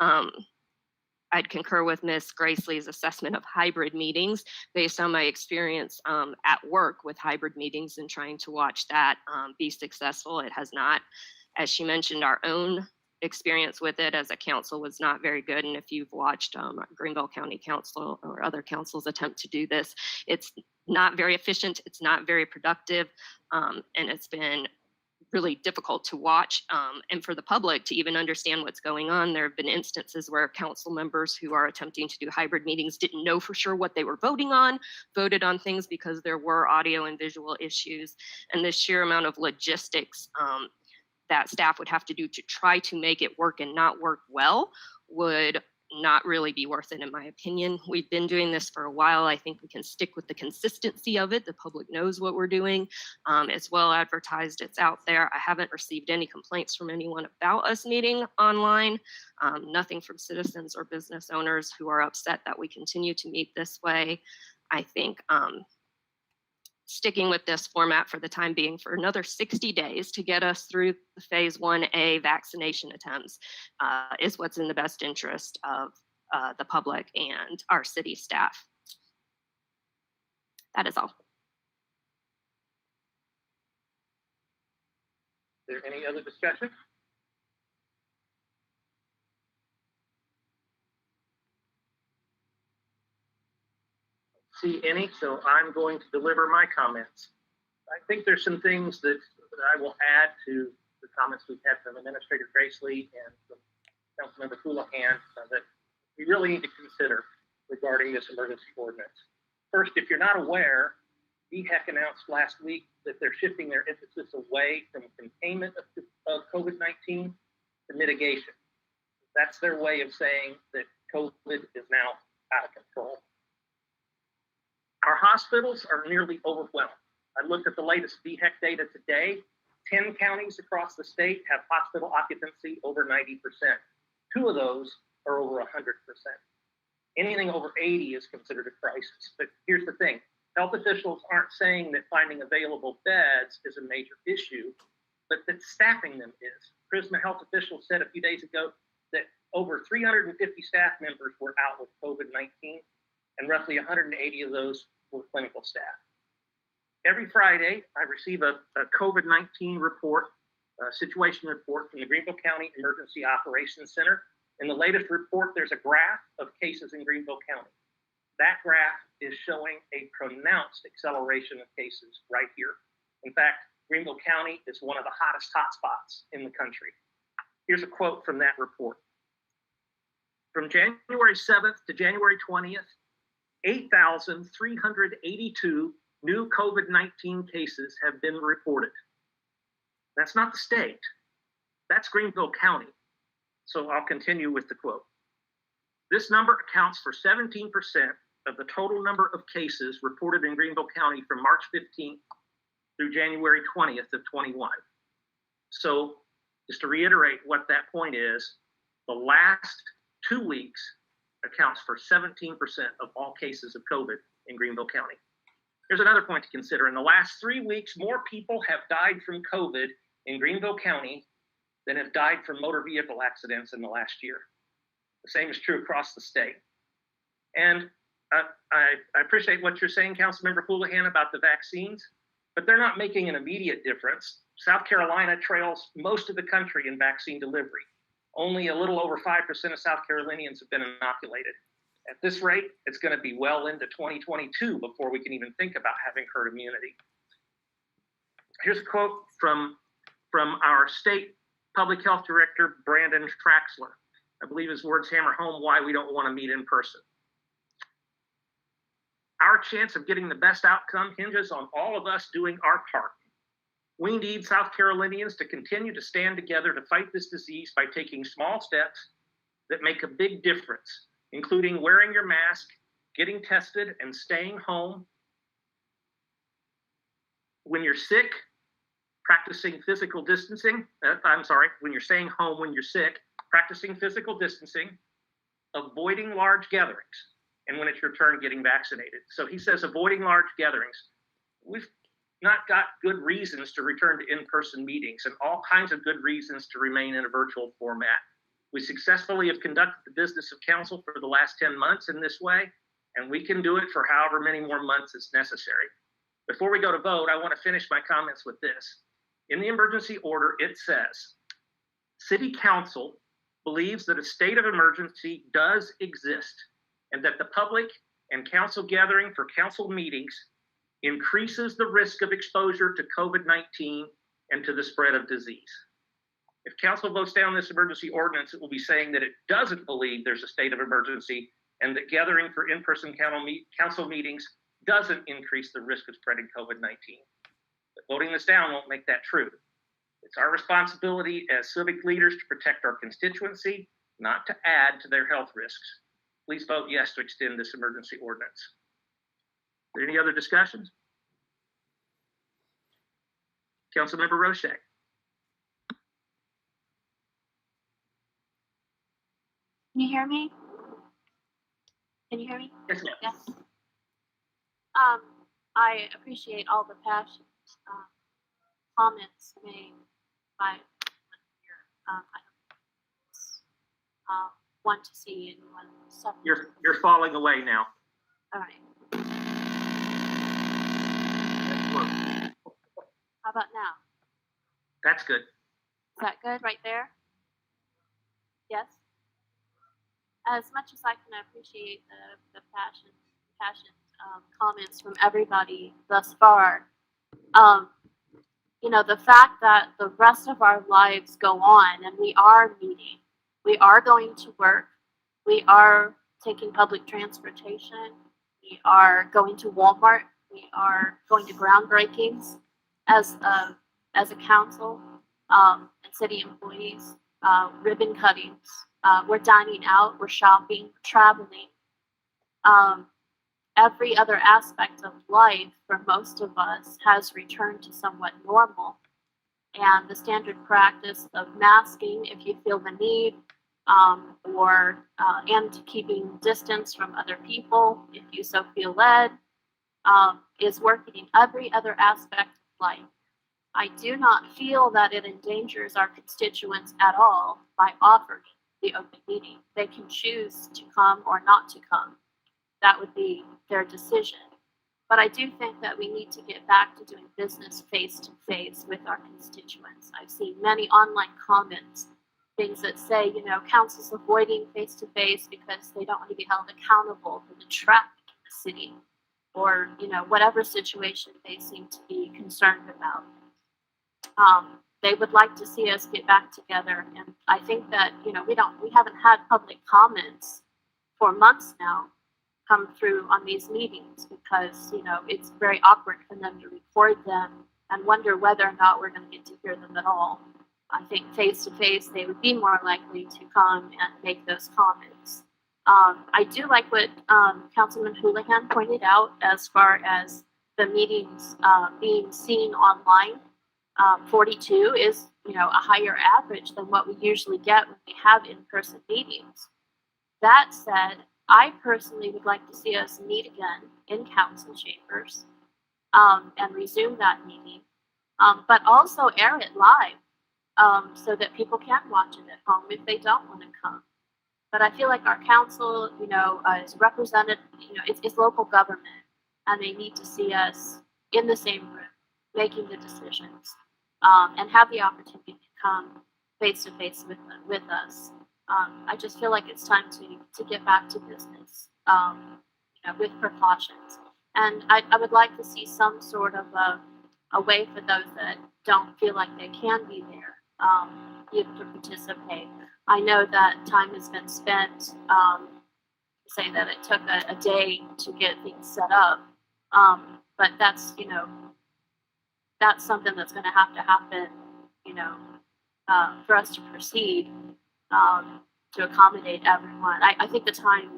I'd concur with Ms. Gracely's assessment of hybrid meetings based on my experience at work with hybrid meetings and trying to watch that be successful. It has not, as she mentioned, our own experience with it as a council was not very good. And if you've watched Greenville County Council or other councils attempt to do this, it's not very efficient, it's not very productive, and it's been really difficult to watch and for the public to even understand what's going on. There have been instances where council members who are attempting to do hybrid meetings didn't know for sure what they were voting on, voted on things because there were audio and visual issues, and the sheer amount of logistics that staff would have to do to try to make it work and not work well would not really be worth it, in my opinion. We've been doing this for a while. I think we can stick with the consistency of it. The public knows what we're doing. It's well advertised. It's out there. I haven't received any complaints from anyone about us meeting online. Nothing from citizens or business owners who are upset that we continue to meet this way. I think sticking with this format for the time being for another 60 days to get us through the phase 1A vaccination attempts is what's in the best interest of the public and our city staff. That is all. Is there any other discussion? See any, so I'm going to deliver my comments. I think there's some things that I will add to the comments we've had from Administrator Gracely and from Councilmember Houlihan that we really need to consider regarding this emergency ordinance. First, if you're not aware, VHEC announced last week that they're shifting their emphasis away from containment of COVID-19 to mitigation. That's their way of saying that COVID is now out of control. Our hospitals are nearly overwhelmed. I looked at the latest VHEC data today. 10 counties across the state have hospital occupancy over 90%. 2 of those are over 100%. Anything over 80 is considered a crisis. But here's the thing. Health officials aren't saying that finding available beds is a major issue, but that staffing them is. Prisma health officials said a few days ago that over 350 staff members were out with COVID-19, and roughly 180 of those were clinical staff. Every Friday, I receive a COVID-19 report, a situation report from the Greenville County Emergency Operations Center. In the latest report, there's a graph of cases in Greenville County. That graph is showing a pronounced acceleration of cases right here. In fact, Greenville County is one of the hottest hotspots in the country. Here's a quote from that report. From January 7th to January 20th, 8,382 new COVID-19 cases have been reported. That's not the state. That's Greenville County. So I'll continue with the quote. This number accounts for 17% of the total number of cases reported in Greenville County from March 15th through January 20th of 21. So just to reiterate what that point is, the last 2 weeks accounts for 17% of all cases of COVID in Greenville County. Here's another point to consider. In the last 3 weeks, more people have died from COVID in Greenville County than have died from motor vehicle accidents in the last year. The same is true across the state. And I appreciate what you're saying, Councilmember Houlihan, about the vaccines, but they're not making an immediate difference. South Carolina trails most of the country in vaccine delivery. Only a little over 5% of South Carolinians have been inoculated. At this rate, it's going to be well into 2022 before we can even think about having herd immunity. Here's a quote from our state public health director, Brandon Traxler. I believe his words hammer home why we don't want to meet in person. Our chance of getting the best outcome hinges on all of us doing our part. We need South Carolinians to continue to stand together to fight this disease by taking small steps that make a big difference, including wearing your mask, getting tested, and staying home. When you're sick, practicing physical distancing. When you're staying home when you're sick, practicing physical distancing, avoiding large gatherings, and when it's your turn, getting vaccinated. So he says avoiding large gatherings. We've not got good reasons to return to in-person meetings and all kinds of good reasons to remain in a virtual format. We successfully have conducted the business of council for the last 10 months in this way, and we can do it for however many more months is necessary. Before we go to vote, I want to finish my comments with this. In the emergency order, it says, City Council believes that a state of emergency does exist and that the public and council gathering for council meetings increases the risk of exposure to COVID-19 and to the spread of disease. If council votes down this emergency ordinance, it will be saying that it doesn't believe there's a state of emergency and that gathering for in-person council meetings doesn't increase the risk of spreading COVID-19. But voting this down won't make that true. It's our responsibility as civic leaders to protect our constituency, not to add to their health risks. Please vote yes to extend this emergency ordinance. Are there any other discussions? Councilmember Roche. Can you hear me? Can you hear me? Yes, ma'am. Yes. I appreciate all the passionate comments made by here. I don't want to see anyone suffer. You're falling away now. All right. That's close. How about now? That's good. Is that good right there? Yes? As much as I can appreciate the passionate comments from everybody thus far, the fact that the rest of our lives go on and we are meeting, we are going to work, we are taking public transportation, we are going to Walmart, we are going to groundbreakings as a council and city employees, ribbon cuttings. We're dining out, we're shopping, traveling. Every other aspect of life for most of us has returned to somewhat normal. And the standard practice of masking if you feel the need, and keeping distance from other people if you so feel led, is working in every other aspect of life. I do not feel that it endangers our constituents at all by offering the open meeting. They can choose to come or not to come. That would be their decision. But I do think that we need to get back to doing business face to face with our constituents. I've seen many online comments, things that say, council's avoiding face to face because they don't want to be held accountable for the traffic in the city, or, whatever situation they seem to be concerned about. They would like to see us get back together. And I think that, we haven't had public comments for months now come through on these meetings because, it's very awkward for them to record them and wonder whether or not we're going to get to hear them at all. I think face to face, they would be more likely to come and make those comments. I do like what Councilman Houlihan pointed out as far as the meetings being seen online. 42 is, a higher average than what we usually get when we have in-person meetings. That said, I personally would like to see us meet again in council chambers and resume that meeting, but also air it live so that people can watch it at home if they don't want to come. But I feel like our council, is represented, it's local government, and they need to see us in the same room making the decisions and have the opportunity to come face to face with us. I just feel like it's time to get back to business, with precautions. And I would like to see some sort of a way for those that don't feel like they can be there, be able to participate. I know that time has been spent, say that it took a day to get things set up, but that's, that's something that's going to happen, for us to proceed. To accommodate everyone. I think the time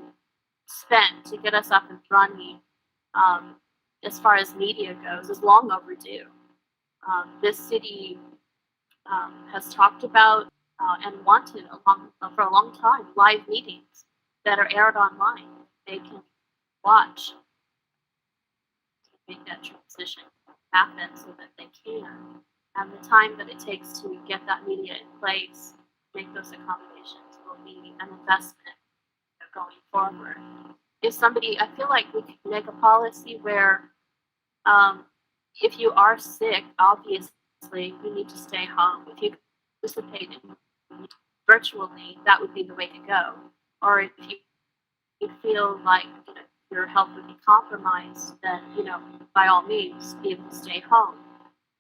spent to get us up and running, as far as media goes, is long overdue. This city has talked about and wanted for a long time live meetings that are aired online. They can watch to make that transition happen so that they can. And the time that it takes to get that media in place, make those accommodations, will be an investment going forward. I feel like we could make a policy where if you are sick, obviously you need to stay home. If you participate virtually, that would be the way to go. Or if you feel like your health would be compromised, then by all means be able to stay home.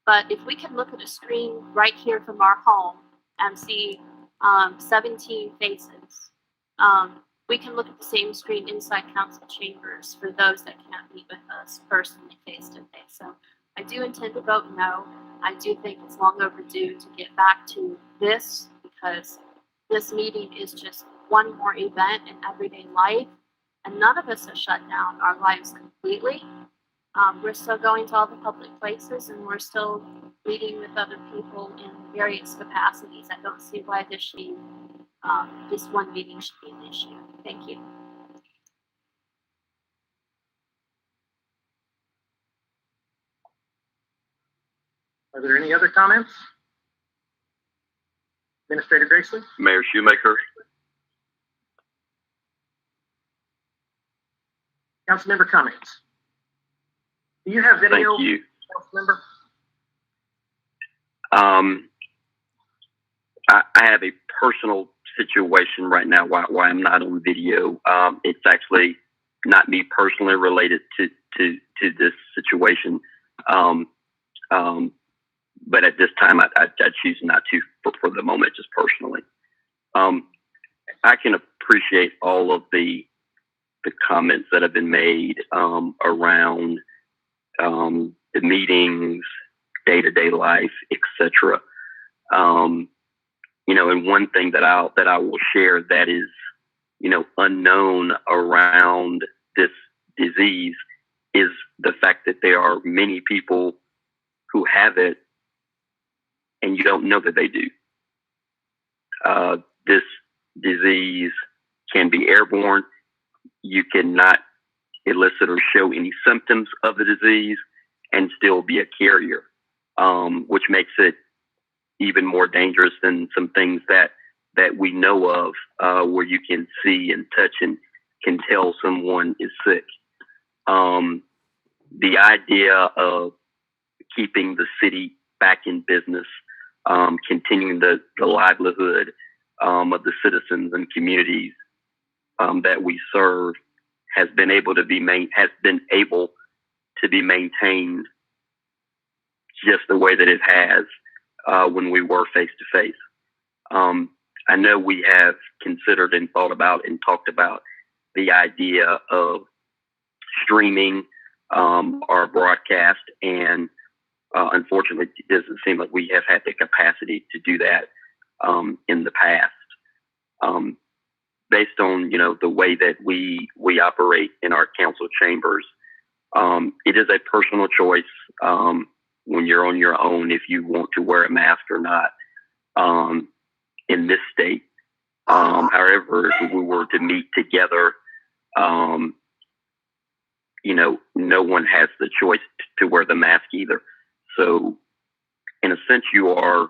But if we can look at a screen right here from our home and see 17 faces. We can look at the same screen inside council chambers for those that can't meet with us personally face to face. So I do intend to vote no. I do think it's long overdue to get back to this because this meeting is just one more event in everyday life, and none of us have shut down our lives completely. We're still going to all the public places, and we're still meeting with other people in various capacities. I don't see why this one meeting should be an issue. Thank you. Are there any other comments? Administrator Gracely? Mayor Shoemaker. Councilmember Cummings. Do you have video? Thank you. Councilmember? I have a personal situation right now why I'm not on video. It's actually not me personally related to this situation. But at this time, I choose not to for the moment, just personally. I can appreciate all of the comments that have been made around the meetings, day-to-day life, etc. And one thing that I will share that is, unknown around this disease is the fact that there are many people who have it and you don't know that they do. This disease can be airborne. You cannot elicit or show any symptoms of the disease and still be a carrier, which makes it even more dangerous than some things that we know of, where you can see and touch and can tell someone is sick. The idea of keeping the city back in business, continuing the livelihood of the citizens and communities that we serve has been able to be maintained just the way that it has when we were face to face. I know we have considered and thought about and talked about the idea of streaming our broadcast, and unfortunately, it doesn't seem like we have had the capacity to do that in the past. Based on the way that we operate in our council chambers, it is a personal choice when you're on your own if you want to wear a mask or not in this state. However, if we were to meet together, no one has the choice to wear the mask either. So, in a sense, you are,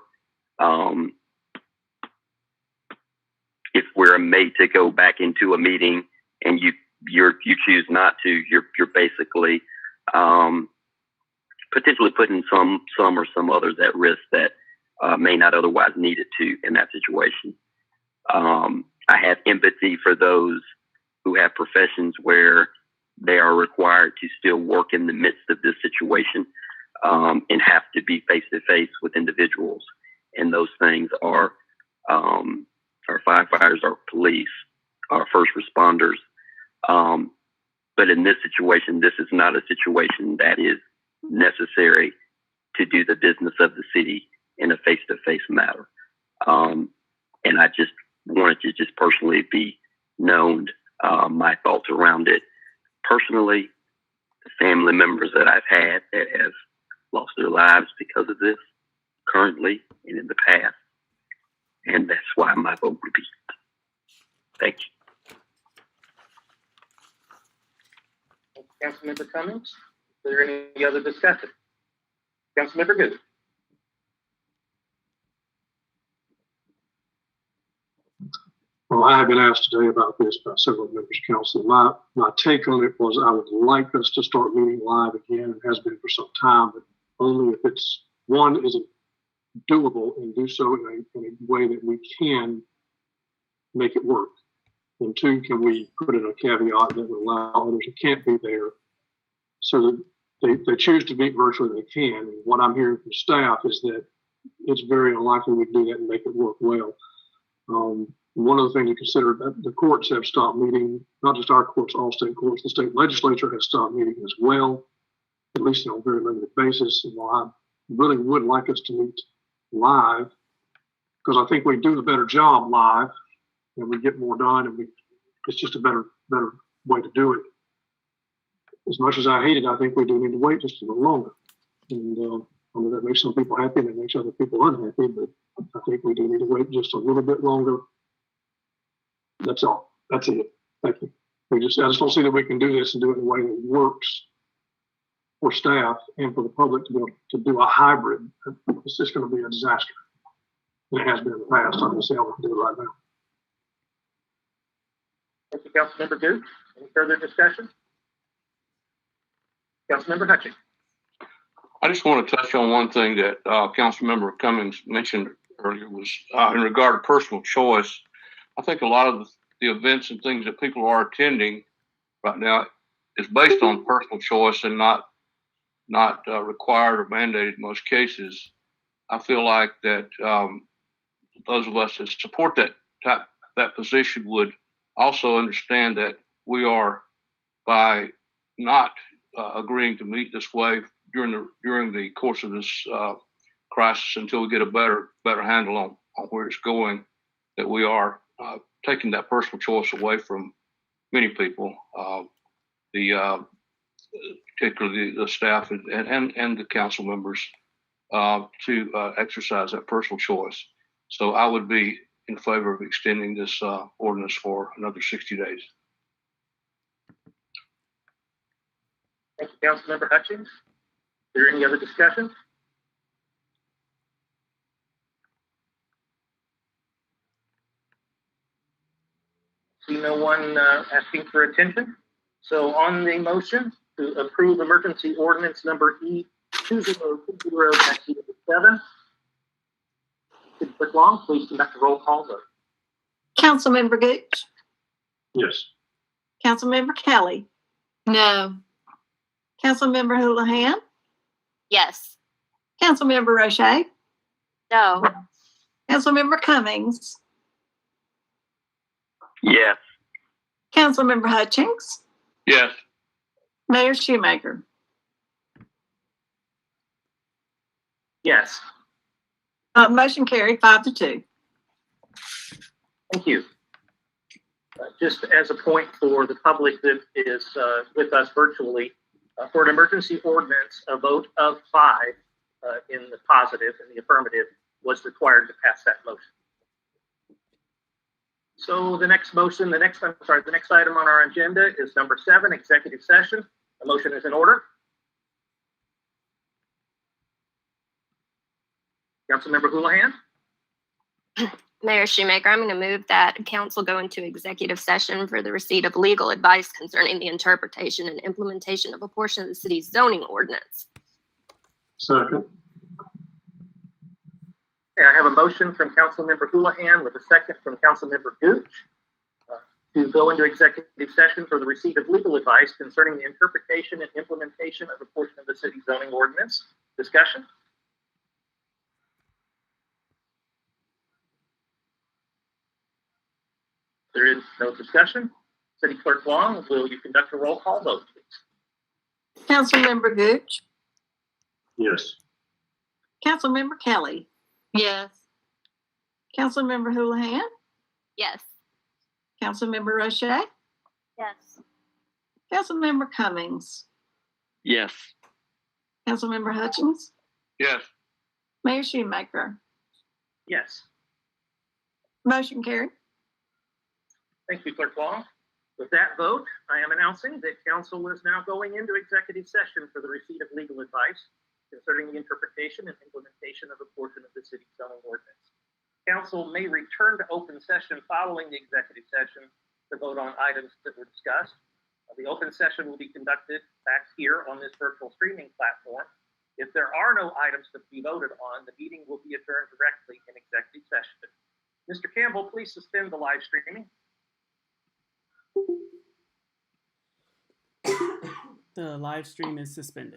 if we're made to go back into a meeting and you choose not to, you're basically potentially putting some or some others at risk that may not otherwise need it to in that situation. I have empathy for those who have professions where they are required to still work in the midst of this situation and have to be face to face with individuals. And those things are our firefighters, our police, our first responders. But in this situation, this is not a situation that is necessary to do the business of the city in a face-to-face matter. And I just wanted to just personally be known my thoughts around it. Personally, the family members that I've had that have lost their lives because of this currently and in the past. And that's why my vote would be. Thank you. Councilmember Cummings, is there any other discussion? Councilmember Good. Well, I have been asked today about this by several members of council. My take on it was I would like us to start meeting live again. It has been for some time, but only if it's, one, is it doable and do so in a way that we can make it work. And two, can we put in a caveat that would allow others who can't be there so that they choose to meet virtually, they can. And what I'm hearing from staff is that it's very unlikely we do that and make it work well. One of the things to consider, that the courts have stopped meeting, not just our courts, all state courts. The state legislature has stopped meeting as well, at least on a very limited basis. And while I really would like us to meet live, because I think we do a better job live and we get more done, and it's just a better way to do it. As much as I hate it, I think we do need to wait just a little longer. And I mean, that makes some people happy and it makes other people unhappy, but I think we do need to wait just a little bit longer. That's all. That's it. Thank you. I just don't see that we can do this and do it in a way that works for staff and for the public to be able to do a hybrid. It's just going to be a disaster. And it has been in the past. I'm going to say how we can do it right now. Thank you, Councilmember Duke. Any further discussion? Councilmember Hutchings. I just want to touch on one thing that Councilmember Cummings mentioned earlier was in regard to personal choice. I think a lot of the events and things that people are attending right now is based on personal choice and not required or mandated in most cases. I feel like that those of us that support that position would also understand that we are, by not agreeing to meet this wave during the course of this crisis until we get a better handle on where it's going. That we are taking that personal choice away from many people, particularly the staff and the council members, to exercise that personal choice. So I would be in favor of extending this ordinance for another 60 days. Thank you, Councilmember Hutchings. Is there any other discussion? See no one asking for attention. So on the motion to approve emergency ordinance number E2020-7, City Clerk Long, please conduct a roll call vote. Councilmember Gooch, Yes. Councilmember Kelly, No. Councilmember Houlihan, Yes. Councilmember Roche, No. Councilmember Cummings, Yes. Councilmember Hutchings, Yes. Mayor Shoemaker. Yes. Motion carried 5-2. Thank you. Just as a point for the public that is with us virtually, for an emergency ordinance, a vote of 5 in the positive, in the affirmative, was required to pass that motion. So the next item on our agenda is number 7, executive session. The motion is in order. Councilmember Houlihan? Mayor Shoemaker, I'm going to move that council go into executive session for the receipt of legal advice concerning the interpretation and implementation of a portion of the city's zoning ordinance. Second. Okay, I have a motion from Councilmember Houlihan with a second from Councilmember Gooch to go into executive session for the receipt of legal advice concerning the interpretation and implementation of a portion of the city zoning ordinance. Discussion? There is no discussion. City Clerk Long, will you conduct a roll call vote, please? Councilmember Gooch, Yes. Councilmember Kelly, Yes. Councilmember Houlihan, Yes. Councilmember Roche, Yes. Councilmember Cummings, Yes. Councilmember Hutchings, Yes. Mayor Shoemaker. Yes. Motion carried. Thank you, Clerk Long. With that vote, I am announcing that council is now going into executive session for the receipt of legal advice concerning the interpretation and implementation of a portion of the city's zoning ordinance. Council may return to open session following the executive session to vote on items that were discussed. The open session will be conducted back here on this virtual streaming platform. If there are no items to be voted on, the meeting will be adjourned directly in executive session. Mr. Campbell, please suspend the live streaming. The live stream is suspended.